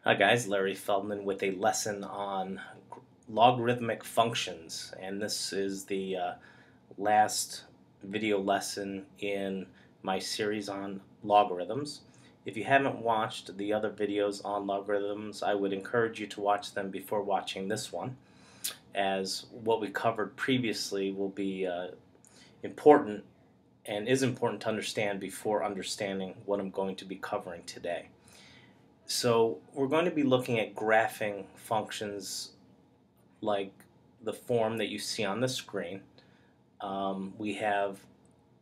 Hi guys, Larry Feldman with a lesson on logarithmic functions, and this is the last video lesson in my series on logarithms. If you haven't watched the other videos on logarithms, I would encourage you to watch them before watching this one, as what we covered previously will be important and is important to understand before understanding what I'm going to be covering today. So we're going to be looking at graphing functions like the form that you see on the screen. We have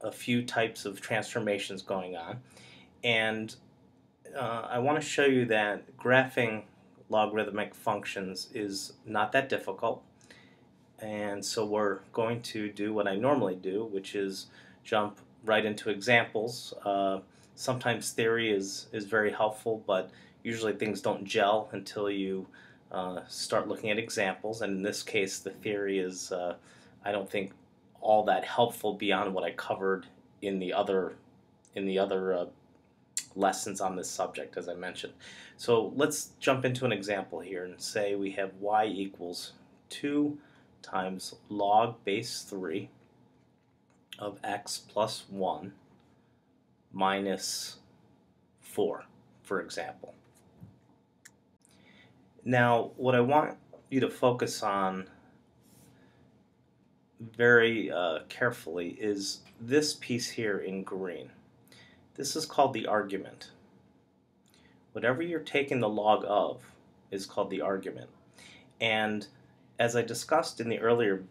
a few types of transformations going on, and I want to show you that graphing logarithmic functions is not that difficult, and so we're going to do what I normally do, which is jump right into examples. Sometimes theory is very helpful, but usually things don't gel until you start looking at examples, and in this case the theory is I don't think all that helpful beyond what I covered in the other lessons on this subject, as I mentioned. So let's jump into an example here and say we have y equals 2 times log base 3 of x plus 1 minus 4, for example. Now, what I want you to focus on very carefully is this piece here in green. This is called the argument. Whatever you're taking the log of is called the argument. And as I discussed in the earlier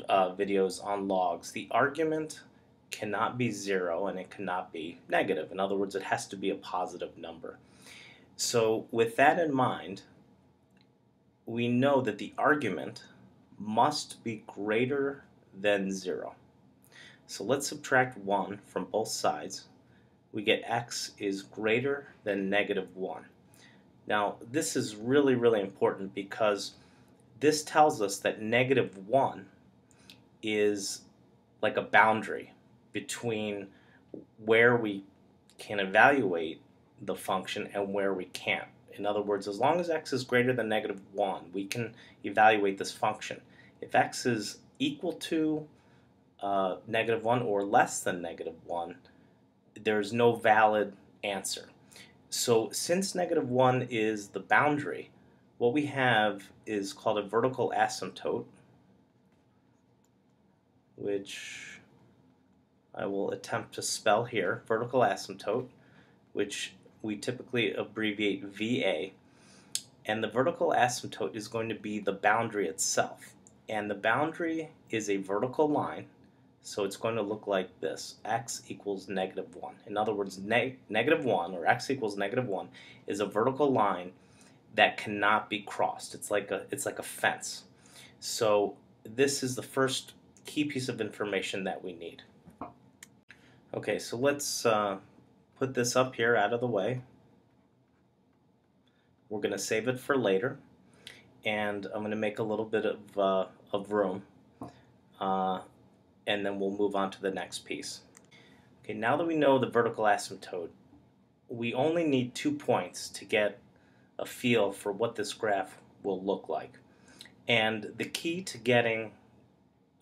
videos on logs, the argument cannot be 0 and it cannot be negative. In other words, it has to be a positive number. So with that in mind, we know that the argument must be greater than 0. So let's subtract 1 from both sides. We get x is greater than negative 1. Now this is really important because this tells us that negative 1 is like a boundary between where we can evaluate the function and where we can't. In other words, as long as x is greater than negative 1, we can evaluate this function. If x is equal to negative 1 or less than negative 1, there's no valid answer. So since negative 1 is the boundary, what we have is called a vertical asymptote, which I will attempt to spell here, vertical asymptote, which we typically abbreviate VA, and the vertical asymptote is going to be the boundary itself, and the boundary is a vertical line, so it's going to look like this: x equals negative 1. In other words, negative 1, or x equals negative 1, is a vertical line that cannot be crossed. It's like a fence. So this is the first key piece of information that we need. Okay, so let's put this up here out of the way. We're going to save it for later, and I'm going to make a little bit of room, and then we'll move on to the next piece. Okay, now that we know the vertical asymptote, we only need 2 points to get a feel for what this graph will look like. And the key to getting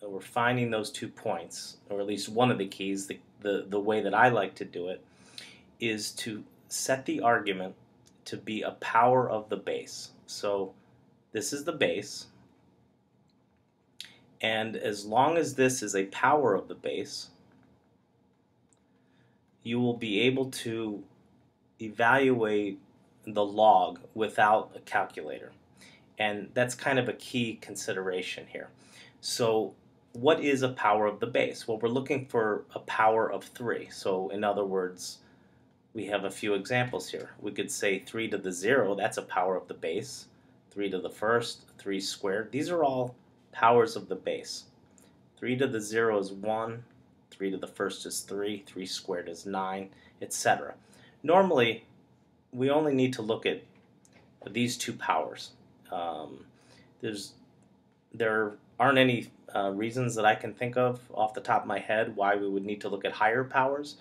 or finding those 2 points, or at least one of the keys, the way that I like to do it, is to set the argument to be a power of the base. So this is the base, and as long as this is a power of the base, you will be able to evaluate the log without a calculator. And that's kind of a key consideration here. So what is a power of the base? Well, we're looking for a power of 3. So in other words, we have a few examples here. We could say 3 to the 0, that's a power of the base. 3 to the first, 3 squared. These are all powers of the base. 3 to the 0 is 1, 3 to the first is 3, 3 squared is 9, etc. Normally, we only need to look at these 2 powers. There aren't any reasons that I can think of off the top of my head why we would need to look at higher powers.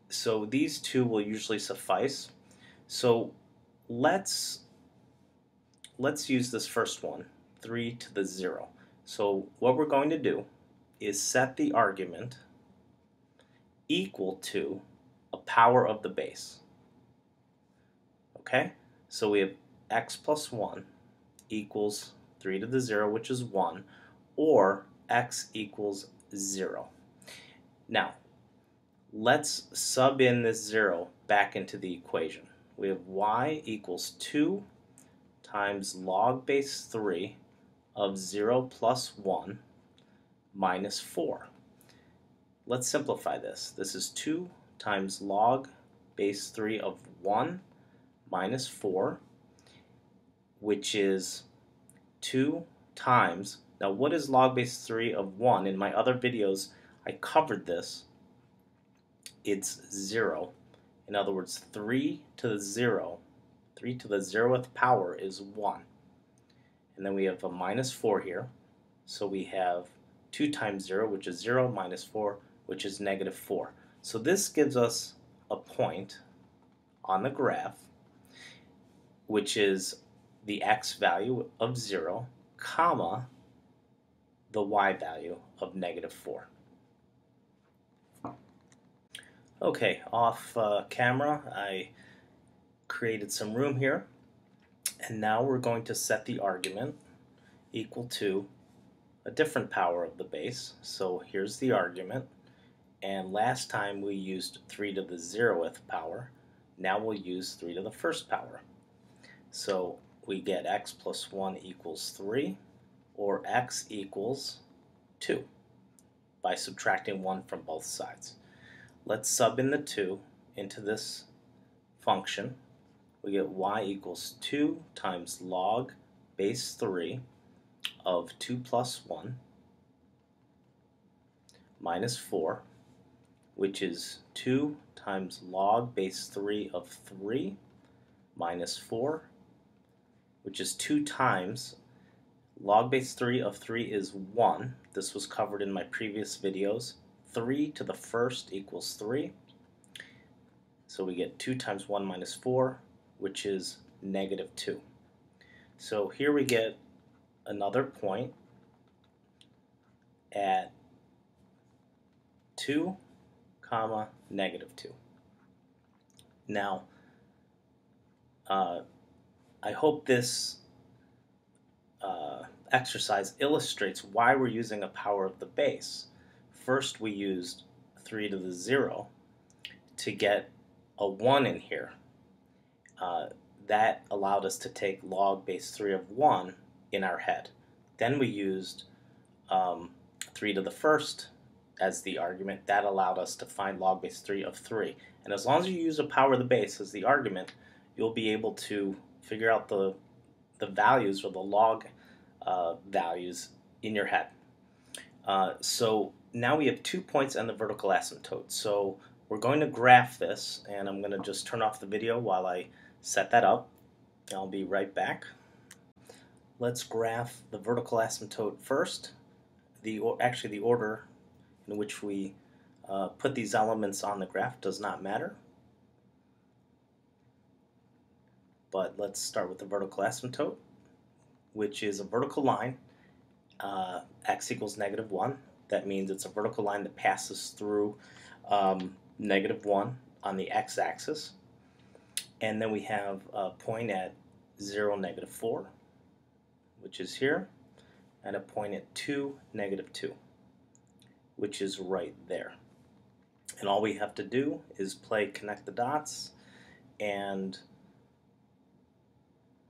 So these 2 will usually suffice. So let's use this first one, 3 to the 0. So what we're going to do is set the argument equal to a power of the base. Okay? So we have x plus 1 equals 3 to the 0, which is 1, or x equals 0. Now, let's sub in this 0 back into the equation. We have y equals 2 times log base 3 of 0 plus 1 minus 4. Let's simplify this. This is 2 times log base 3 of 1 minus 4, which is 2 times, now what is log base 3 of 1? In my other videos I covered this. It's 0. In other words, 3 to the 0, 3 to the 0th power is 1. And then we have a minus 4 here. So we have 2 times 0, which is 0, minus 4, which is negative 4. So this gives us a point on the graph, which is the x value of 0, comma, the y value of negative 4. Okay, off camera, I created some room here, and now we're going to set the argument equal to a different power of the base. So here's the argument, and last time we used 3 to the 0th power. Now we'll use 3 to the 1st power. So we get x plus 1 equals 3, or x equals 2 by subtracting 1 from both sides. Let's sub in the 2 into this function. We get y equals 2 times log base 3 of 2 plus 1 minus 4, which is 2 times log base 3 of 3 minus 4, which is 2 times log base 3 of 3 is 1. This was covered in my previous videos. 3 to the 1st equals 3. So we get 2 times 1 minus 4, which is negative 2. So here we get another point at 2, comma, negative 2. Now, I hope this exercise illustrates why we're using a power of the base. First, we used 3 to the 0 to get a 1 in here. That allowed us to take log base 3 of 1 in our head. Then we used 3 to the 1st as the argument. That allowed us to find log base 3 of 3. And as long as you use a power of the base as the argument, you'll be able to figure out the values, or the log values, in your head. So now we have 2 points on the vertical asymptote. So we're going to graph this, and I'm going to just turn off the video while I set that up. I'll be right back. Let's graph the vertical asymptote first. Actually, the order in which we put these elements on the graph does not matter. But let's start with the vertical asymptote, which is a vertical line. X equals negative 1. That means it's a vertical line that passes through negative 1 on the x-axis. And then we have a point at 0, negative 4, which is here, and a point at 2, negative 2, which is right there. And all we have to do is play connect the dots, and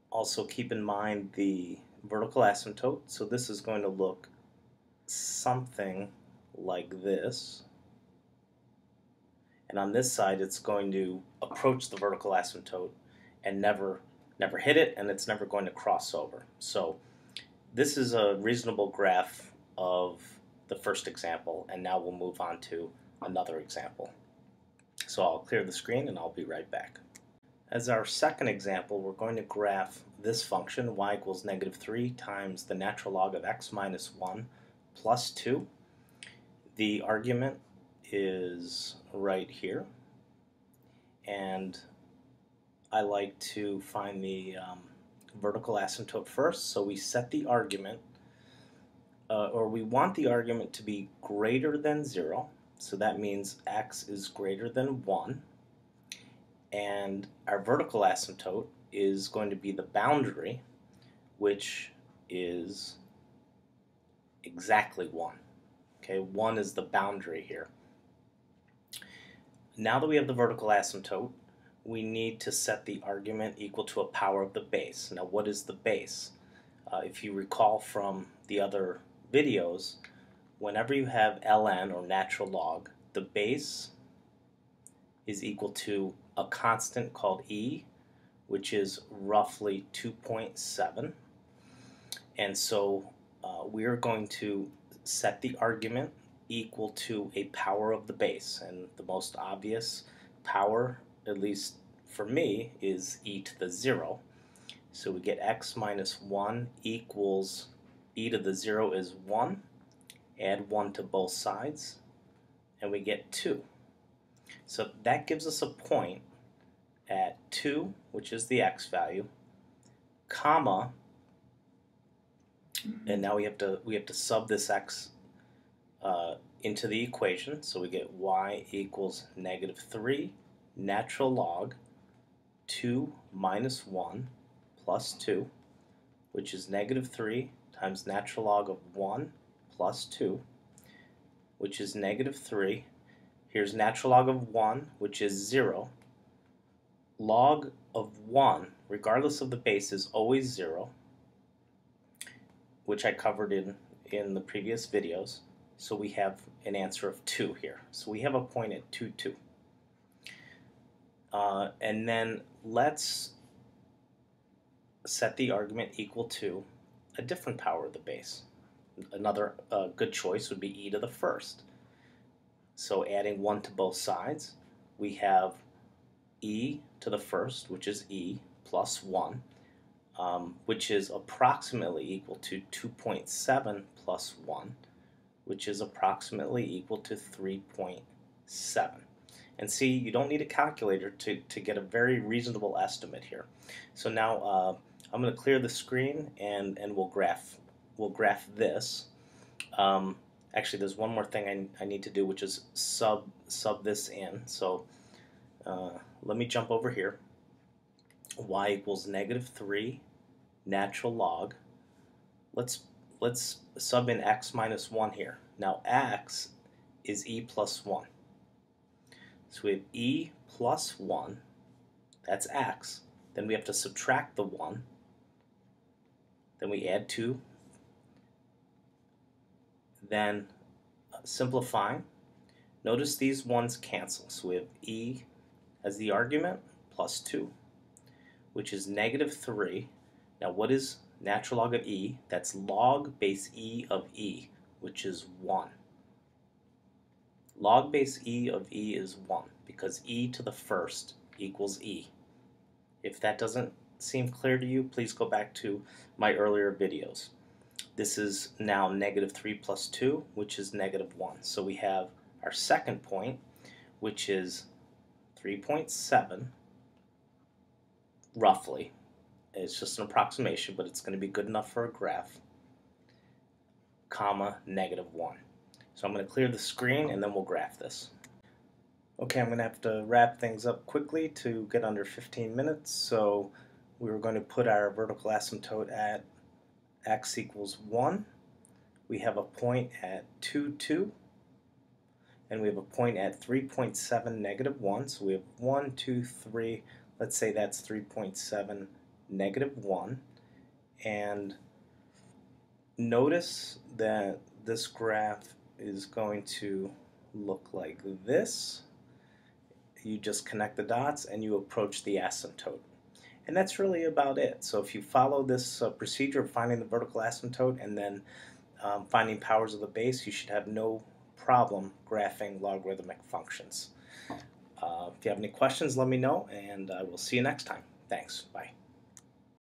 also keep in mind the vertical asymptote. So this is going to look something like this. And on this side, it's going to approach the vertical asymptote and never hit it, and it's never going to cross over. So this is a reasonable graph of the first example, and now we'll move on to another example. So I'll clear the screen and I'll be right back. As our second example, we're going to graph this function, y equals negative 3 times the natural log of x minus 1 plus 2. The argument is right here, and I like to find the vertical asymptote first. So we set the argument, or we want the argument to be greater than 0. So that means x is greater than 1. And our vertical asymptote is going to be the boundary, which is exactly 1. Okay, 1 is the boundary here. Now that we have the vertical asymptote, we need to set the argument equal to a power of the base. Now, what is the base? If you recall from the other videos, whenever you have ln, or natural log, the base is equal to a constant called e, which is roughly 2.7. And so we are going to set the argument equal to a power of the base. And the most obvious power, at least for me, is e to the 0. So we get x minus 1 equals e to the 0 is 1. Add 1 to both sides, and we get 2. So that gives us a point at 2, which is the x value, comma, and now we have to sub this x into the equation. So we get y equals -3 natural log 2 minus 1 plus 2, which is -3 times natural log of 1 plus 2, which is -3. Here's natural log of 1, which is 0. Log of 1, regardless of the base, is always 0, which I covered in the previous videos. So we have an answer of 2 here. So we have a point at 2, 2. And then let's set the argument equal to a different power of the base. Another good choice would be e to the first. So adding 1 to both sides, we have e to the first, which is e, plus 1, which is approximately equal to 2.7 plus 1, which is approximately equal to 3.7. And see, you don't need a calculator to get a very reasonable estimate here. So now I'm going to clear the screen and we'll graph this. Actually, there's one more thing I need to do, which is sub this in. So let me jump over here. Y equals -3 natural log. Let's sub in x minus 1 here. Now x is e plus 1. So we have e plus 1, that's x. Then we have to subtract the 1. Then we add 2. Then simplifying. Notice these ones cancel. So we have e as the argument plus 2, which is -3. Now what is natural log of e? That's log base e of e, which is 1. Log base e of e is 1 because e to the first equals e. If that doesn't seem clear to you, please go back to my earlier videos. This is now -3 plus 2, which is -1. So we have our second point, which is 3.7, roughly. It's just an approximation, but it's going to be good enough for a graph, comma, -1. So I'm going to clear the screen and then we'll graph this. Okay, I'm going to have to wrap things up quickly to get under 15 minutes. So we were going to put our vertical asymptote at x equals 1. We have a point at 2, 2. And we have a point at 3.7, -1. So we have 1, 2, 3. Let's say that's 3.7, -1. And notice that this graph is going to look like this. You just connect the dots and you approach the asymptote. And that's really about it. So if you follow this procedure of finding the vertical asymptote and then finding powers of the base, you should have no problem graphing logarithmic functions. If you have any questions, let me know, and I will see you next time. Thanks. Bye.